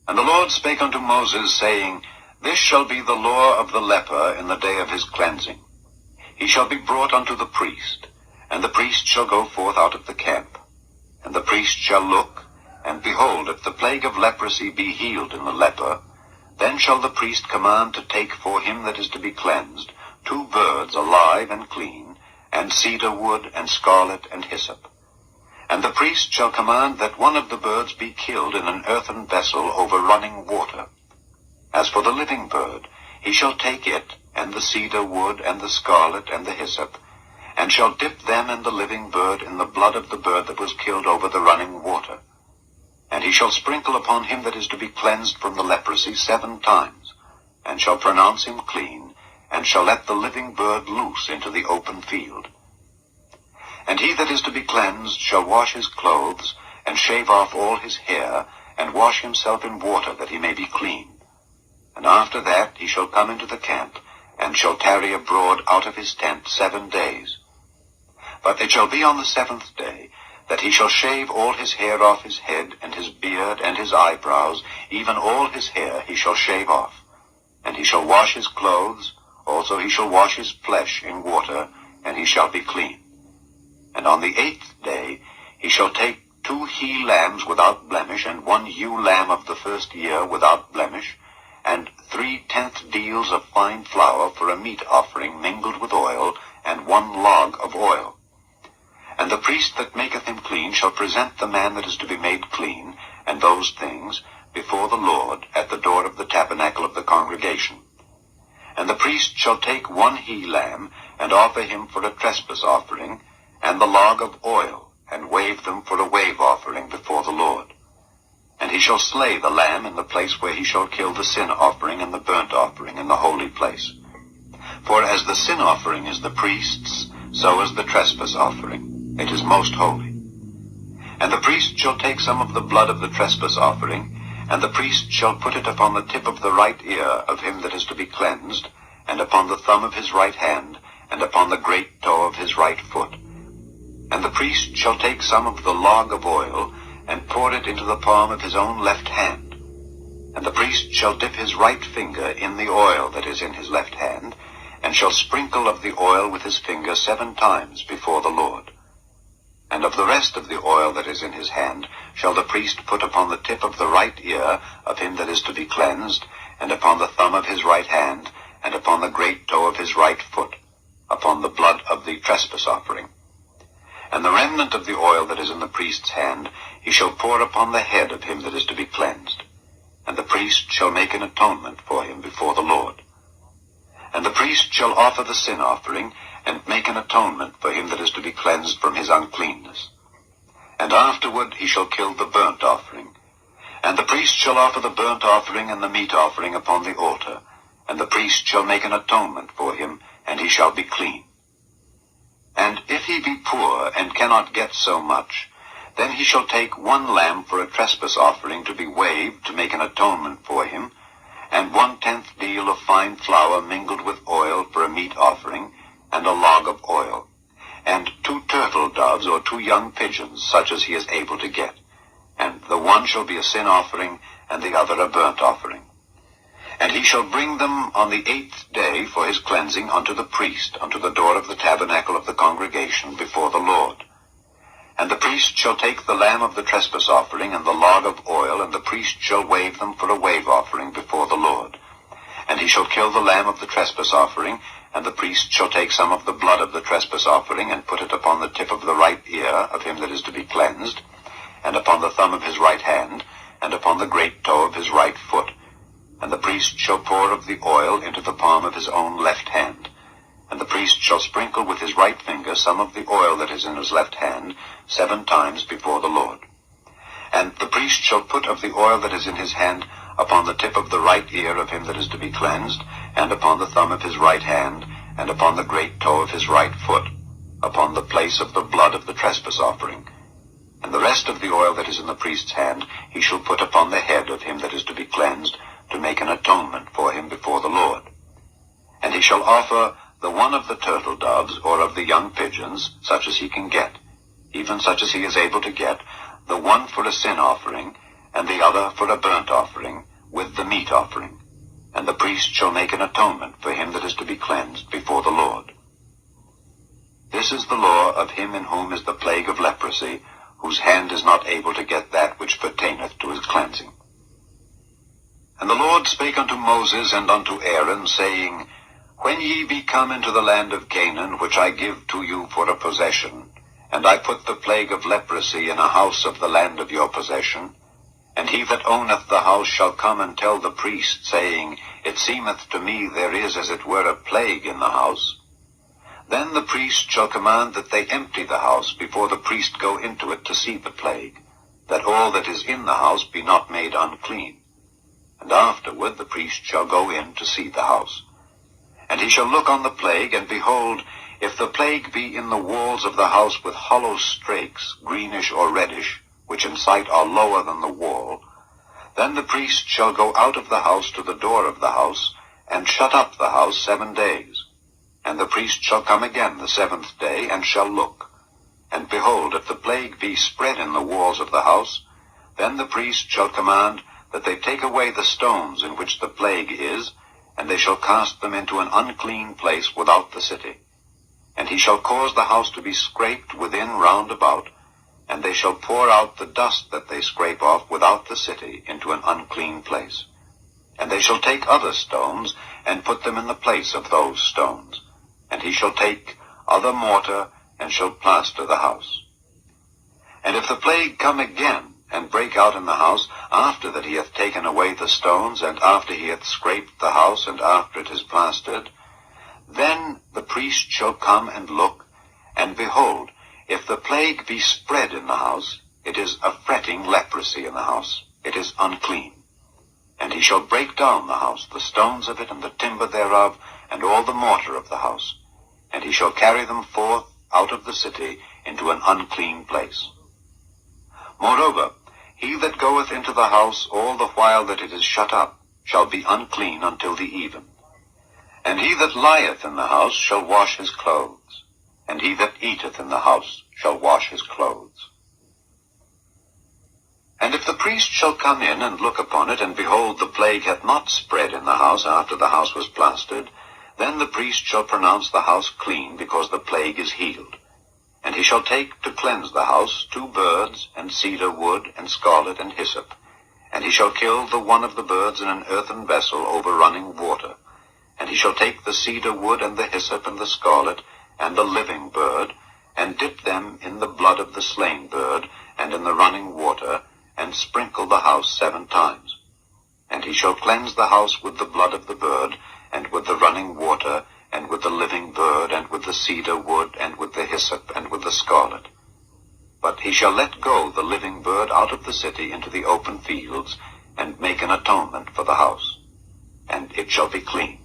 And the Lord spake unto Moses, saying, This shall be the law of the leper in the day of his cleansing. He shall be brought unto the priest, and the priest shall go forth out of the camp. And the priest shall look, and behold, if the plague of leprosy be healed in the leper, then shall the priest command to take for him that is to be cleansed 2 birds alive and clean, and cedar wood, and scarlet, and hyssop. And the priest shall command that one of the birds be killed in an earthen vessel over running water. As for the living bird, he shall take it, and the cedar wood, and the scarlet, and the hyssop, and shall dip them and the living bird in the blood of the bird that was killed over the running water. And he shall sprinkle upon him that is to be cleansed from the leprosy 7 times, and shall pronounce him clean, and shall let the living bird loose into the open field. And he that is to be cleansed shall wash his clothes, and shave off all his hair, and wash himself in water, that he may be clean. And after that he shall come into the camp, and shall tarry abroad out of his tent 7 days. But it shall be on the 7th day, that he shall shave all his hair off his head, and his beard, and his eyebrows, even all his hair he shall shave off. And he shall wash his clothes, also he shall wash his flesh in water, and he shall be clean. And on the 8th day he shall take 2 he-lambs without blemish, and 1 ewe lamb of the 1st year without blemish, and 3/10 deals of fine flour for a meat offering mingled with oil, and 1 log of oil. And the priest that maketh him clean shall present the man that is to be made clean, and those things, before the Lord, at the door of the tabernacle of the congregation. And the priest shall take 1 he-lamb, and offer him for a trespass offering, and the log of oil, and wave them for a wave offering before the Lord. And he shall slay the lamb in the place where he shall kill the sin offering and the burnt offering in the holy place. For as the sin offering is the priest's, so is the trespass offering. It is most holy. And the priest shall take some of the blood of the trespass offering, and the priest shall put it upon the tip of the right ear of him that is to be cleansed, and upon the thumb of his right hand, and upon the great toe of his right foot. And the priest shall take some of the log of oil, and pour it into the palm of his own left hand. And the priest shall dip his right finger in the oil that is in his left hand, and shall sprinkle of the oil with his finger 7 times before the Lord. And of the rest of the oil that is in his hand shall the priest put upon the tip of the right ear of him that is to be cleansed, and upon the thumb of his right hand, and upon the great toe of his right foot, upon the blood of the trespass offering. And the remnant of the oil that is in the priest's hand he shall pour upon the head of him that is to be cleansed. And the priest shall make an atonement for him before the Lord. And the priest shall offer the sin offering, and make an atonement for him that is to be cleansed from his uncleanness. And afterward he shall kill the burnt offering. And the priest shall offer the burnt offering and the meat offering upon the altar, and the priest shall make an atonement for him, and he shall be clean. And if he be poor, and cannot get so much, then he shall take 1 lamb for a trespass offering to be waved to make an atonement for him, and 1/10 deal of fine flour mingled with oil for a meat offering, and a log of oil, and 2 turtle doves or 2 young pigeons, such as he is able to get. And the one shall be a sin offering, and the other a burnt offering. And he shall bring them on the 8th day for his cleansing unto the priest, unto the door of the tabernacle of the congregation before the Lord. And the priest shall take the lamb of the trespass offering and the log of oil, and the priest shall wave them for a wave offering before the Lord. And he shall kill the lamb of the trespass offering, and the priest shall take some of the blood of the trespass offering, and put it upon the tip of the right ear of him that is to be cleansed, and upon the thumb of his right hand, and upon the great toe of his right foot. And the priest shall pour of the oil into the palm of his own left hand. And the priest shall sprinkle with his right finger some of the oil that is in his left hand 7 times before the Lord. And the priest shall put of the oil that is in his hand upon the tip of the right ear of him that is to be cleansed, and upon the thumb of his right hand, and upon the great toe of his right foot, upon the place of the blood of the trespass offering. And the rest of the oil that is in the priest's hand he shall put upon the head of him that is to be cleansed, to make an atonement for him before the Lord. And he shall offer the one of the turtle doves, or of the young pigeons, such as he can get, even such as he is able to get, the one for a sin offering, and the other for a burnt offering, with the meat offering. And the priest shall make an atonement for him that is to be cleansed before the Lord. This is the law of him in whom is the plague of leprosy, whose hand is not able to get that which pertaineth to his cleansing. And the Lord spake unto Moses and unto Aaron, saying, When ye be come into the land of Canaan, which I give to you for a possession, and I put the plague of leprosy in a house of the land of your possession, and he that owneth the house shall come and tell the priest, saying, It seemeth to me there is as it were a plague in the house. Then the priest shall command that they empty the house before the priest go into it to see the plague, that all that is in the house be not made unclean. And afterward the priest shall go in to see the house. And he shall look on the plague, and behold, if the plague be in the walls of the house with hollow strakes, greenish or reddish, which in sight are lower than the wall, then the priest shall go out of the house to the door of the house, and shut up the house 7 days. And the priest shall come again the 7th day, and shall look. And behold, if the plague be spread in the walls of the house, then the priest shall command that they take away the stones in which the plague is, and they shall cast them into an unclean place without the city. And he shall cause the house to be scraped within round about, and they shall pour out the dust that they scrape off without the city into an unclean place. And they shall take other stones, and put them in the place of those stones. And he shall take other mortar, and shall plaster the house. And if the plague come again, and break out in the house, after that he hath taken away the stones, and after he hath scraped the house, and after it is plastered, then the priest shall come and look, and behold, if the plague be spread in the house, it is a fretting leprosy in the house, it is unclean. And he shall break down the house, the stones of it, and the timber thereof, and all the mortar of the house, and he shall carry them forth out of the city into an unclean place. Moreover, he that goeth into the house all the while that it is shut up shall be unclean until the even. And he that lieth in the house shall wash his clothes, and he that eateth in the house shall wash his clothes. And if the priest shall come in and look upon it, and behold, the plague hath not spread in the house after the house was plastered, then the priest shall pronounce the house clean, because the plague is healed. And he shall take to cleanse the house 2 birds, and cedar wood, and scarlet, and hyssop. And he shall kill the one of the birds in an earthen vessel over running water. And he shall take the cedar wood, and the hyssop, and the scarlet, and the living bird, and dip them in the blood of the slain bird, and in the running water, and sprinkle the house 7 times. And he shall cleanse the house with the blood of the bird, and with the running water, and with the living bird, and with the cedar wood, and with the hyssop, and with the scarlet. But he shall let go the living bird out of the city into the open fields, and make an atonement for the house, and it shall be clean.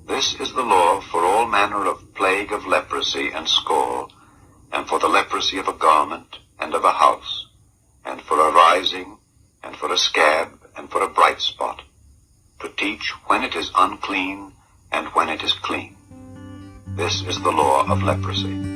This is the law for all manner of plague of leprosy and scall, and for the leprosy of a garment, and of a house, and for a rising, and for a scab, and for a bright spot, to teach when it is unclean, and when it is clean. This is the law of leprosy.